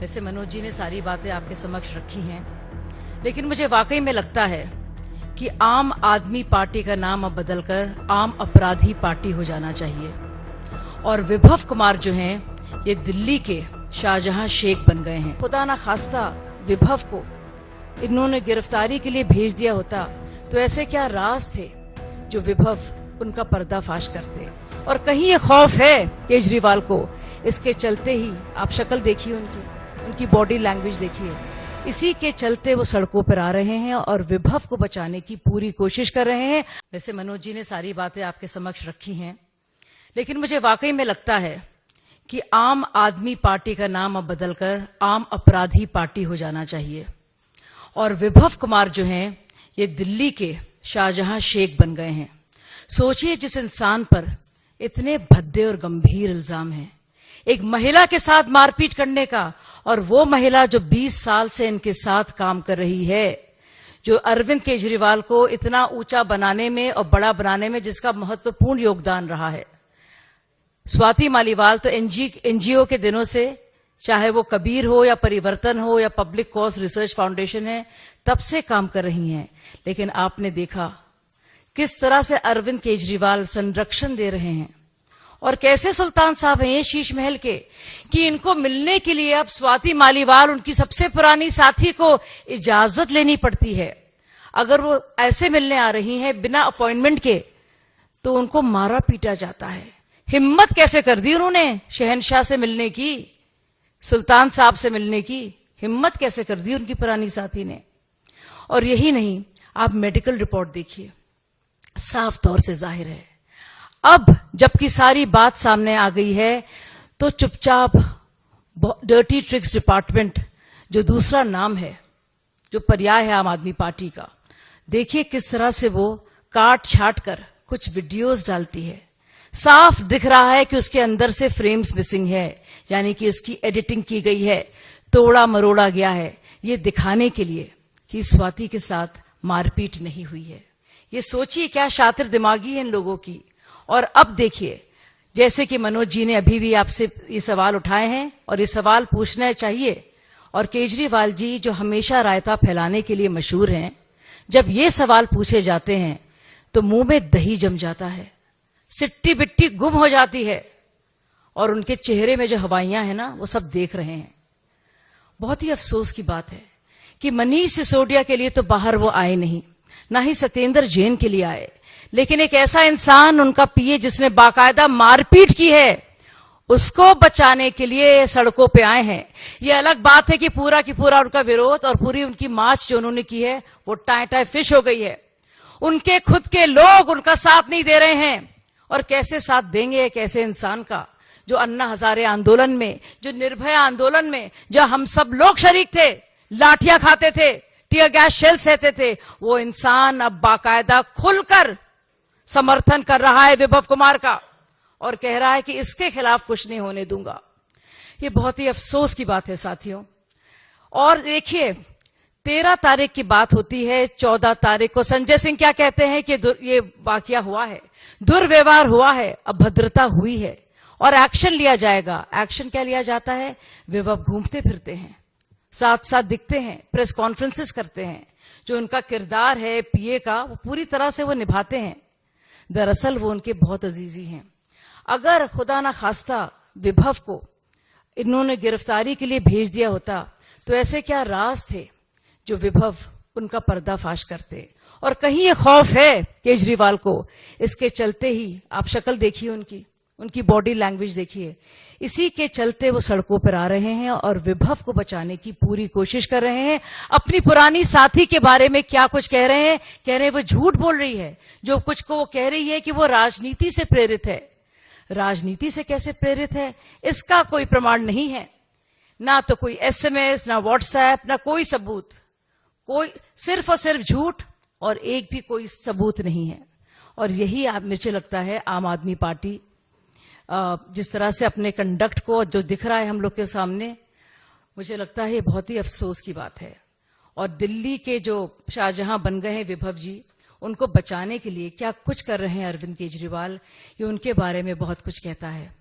वैसे मनोज जी ने सारी बातें आपके समक्ष रखी हैं, लेकिन मुझे वाकई में लगता है कि आम आदमी पार्टी का नाम अब बदलकर आम अपराधी पार्टी हो जाना चाहिए। और विभव कुमार जो हैं, ये दिल्ली के शाहजहां शेख बन गए हैं। खुदा ना खास्ता विभव को इन्होंने गिरफ्तारी के लिए भेज दिया होता तो ऐसे क्या राज थे जो विभव उनका पर्दाफाश करते। और कहीं ये खौफ है केजरीवाल को, इसके चलते ही आप शक्ल देखिए उनकी बॉडी लैंग्वेज देखिए, इसी के चलते वो सड़कों पर आ रहे हैं और विभव को बचाने की पूरी कोशिश कर रहे हैं। वैसे मनोज जी ने सारी बातें आपके समक्ष रखी हैं, लेकिन मुझे वाकई में लगता है कि आम आदमी पार्टी का नाम अब बदलकर आम अपराधी पार्टी हो जाना चाहिए। और विभव कुमार जो हैं, ये दिल्ली के शाहजहां शेख बन गए हैं। सोचिए, जिस इंसान पर इतने भद्दे और गंभीर इल्जाम हैं, एक महिला के साथ मारपीट करने का, और वो महिला जो 20 साल से इनके साथ काम कर रही है, जो अरविंद केजरीवाल को इतना ऊंचा बनाने में और बड़ा बनाने में जिसका महत्वपूर्ण योगदान रहा है। स्वाति मालीवाल तो एनजीओ के दिनों से, चाहे वो कबीर हो या परिवर्तन हो या पब्लिक कॉज रिसर्च फाउंडेशन है, तब से काम कर रही हैं। लेकिन आपने देखा किस तरह से अरविंद केजरीवाल संरक्षण दे रहे हैं, और कैसे सुल्तान साहब हैं ये शीश महल के, कि इनको मिलने के लिए अब स्वाति मालीवाल, उनकी सबसे पुरानी साथी, को इजाजत लेनी पड़ती है। अगर वो ऐसे मिलने आ रही हैं बिना अपॉइंटमेंट के, तो उनको मारा पीटा जाता है। हिम्मत कैसे कर दी उन्होंने शहनशाह से मिलने की, सुल्तान साहब से मिलने की हिम्मत कैसे कर दी उनकी पुरानी साथी ने। और यही नहीं, आप मेडिकल रिपोर्ट देखिए, साफ तौर से जाहिर है अब जबकि सारी बात सामने आ गई है, तो चुपचाप डर्टी ट्रिक्स डिपार्टमेंट, जो दूसरा नाम है, जो पर्याय है आम आदमी पार्टी का, देखिए किस तरह से वो काट छाट कर कुछ वीडियोस डालती है। साफ दिख रहा है कि उसके अंदर से फ्रेम्स मिसिंग है, यानी कि उसकी एडिटिंग की गई है, तोड़ा मरोड़ा गया है, ये दिखाने के लिए कि स्वाति के साथ मारपीट नहीं हुई है। ये सोचिए क्या शातिर दिमागी है इन लोगों की। और अब देखिए, जैसे कि मनोज जी ने अभी भी आपसे ये सवाल उठाए हैं, और ये सवाल पूछना चाहिए, और केजरीवाल जी जो हमेशा रायता फैलाने के लिए मशहूर हैं, जब ये सवाल पूछे जाते हैं तो मुंह में दही जम जाता है, सिट्टी बिट्टी गुम हो जाती है, और उनके चेहरे में जो हवाइयां हैं ना, वो सब देख रहे हैं। बहुत ही अफसोस की बात है कि मनीष सिसोदिया के लिए तो बाहर वो आए नहीं, ना ही सत्येंद्र जैन के लिए आए, लेकिन एक ऐसा इंसान, उनका पीए, जिसने बाकायदा मारपीट की है, उसको बचाने के लिए सड़कों पे आए हैं। ये अलग बात है कि पूरा की पूरा उनका विरोध और पूरी उनकी मार्च जो उन्होंने की है, वो टाई टाई फिश हो गई है। उनके खुद के लोग उनका साथ नहीं दे रहे हैं, और कैसे साथ देंगे एक ऐसे इंसान का, जो अन्ना हजारे आंदोलन में, जो निर्भया आंदोलन में, जो हम सब लोग शरीक थे, लाठियां खाते थे, टीयर गैस शेल सहते थे, वो इंसान अब बाकायदा खुलकर समर्थन कर रहा है विभव कुमार का, और कह रहा है कि इसके खिलाफ कुछ नहीं होने दूंगा। ये बहुत ही अफसोस की बात है साथियों। और देखिए, 13 तारीख की बात होती है, 14 तारीख को संजय सिंह क्या कहते हैं कि ये वाकया हुआ है, दुर्व्यवहार हुआ है, अभद्रता हुई है और एक्शन लिया जाएगा। एक्शन क्या लिया जाता है? विभव घूमते फिरते हैं, साथ साथ दिखते हैं, प्रेस कॉन्फ्रेंसेस करते हैं, जो उनका किरदार है पीए का, वो पूरी तरह से वो निभाते हैं। दरअसल वो उनके बहुत अजीजी हैं। अगर खुदा ना खास्ता विभव को इन्होंने गिरफ्तारी के लिए भेज दिया होता तो ऐसे क्या राज थे जो विभव उनका पर्दाफाश करते। और कहीं ये खौफ है केजरीवाल को, इसके चलते ही आप शक्ल देखिए उनकी बॉडी लैंग्वेज देखिए, इसी के चलते वो सड़कों पर आ रहे हैं और विभव को बचाने की पूरी कोशिश कर रहे हैं। अपनी पुरानी साथी के बारे में क्या कुछ कह रहे हैं वो झूठ बोल रही है। जो कुछ को वो कह रही है कि वो राजनीति से प्रेरित है। राजनीति से कैसे प्रेरित है, इसका कोई प्रमाण नहीं है, ना तो कोई एसएमएस, ना व्हाट्सएप, ना कोई सबूत, कोई सिर्फ और सिर्फ झूठ, और एक भी कोई सबूत नहीं है। और यही मुझे लगता है आम आदमी पार्टी जिस तरह से अपने कंडक्ट को जो दिख रहा है हम लोग के सामने, मुझे लगता है ये बहुत ही अफसोस की बात है। और दिल्ली के जो शाहजहां बन गए हैं विभव जी, उनको बचाने के लिए क्या कुछ कर रहे हैं अरविंद केजरीवाल, ये उनके बारे में बहुत कुछ कहता है।